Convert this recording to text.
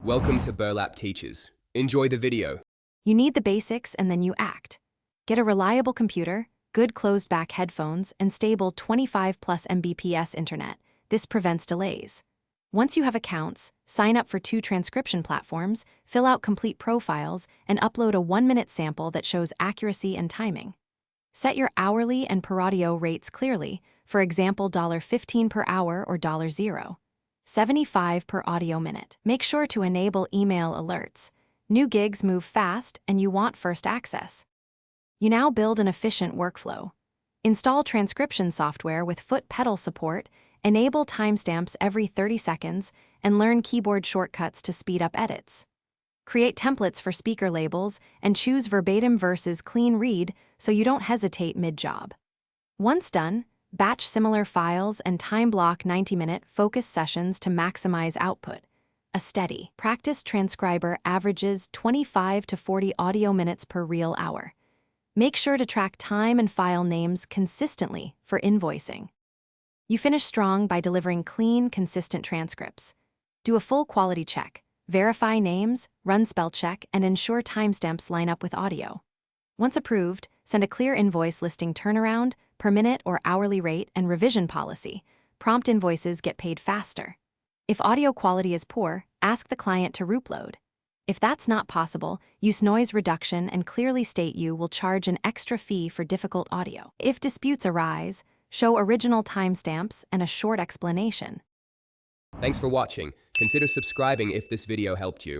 Welcome to Burlap Teachers. Enjoy the video. You need the basics and then you act. Get a reliable computer, good closed-back headphones, and stable 25 plus Mbps internet. This prevents delays. Once you have accounts, sign up for 2 transcription platforms, fill out complete profiles, and upload a 1-minute sample that shows accuracy and timing. Set your hourly and per audio rates clearly, for example $15 per hour or $0. 75 per audio minute. Make sure to enable email alerts. New gigs move fast and you want first access. You now build an efficient workflow. Install transcription software with foot pedal support, enable timestamps every 30 seconds, and learn keyboard shortcuts to speed up edits. Create templates for speaker labels and choose verbatim versus clean read so you don't hesitate mid-job. Once done, batch similar files and time block 90-minute focus sessions to maximize output. A steady practice transcriber averages 25 to 40 audio minutes per real hour. Make sure to track time and file names consistently for invoicing. You finish strong by delivering clean, consistent transcripts. Do a full quality check, verify names, run spell check, and ensure timestamps line up with audio. Once approved, send a clear invoice listing turnaround, per minute or hourly rate, and revision policy. Prompt invoices get paid faster. If audio quality is poor, ask the client to roupload. If that's not possible, use noise reduction and clearly state you will charge an extra fee for difficult audio. If disputes arise, show original timestamps and a short explanation. Thanks for watching. Consider subscribing if this video helped you.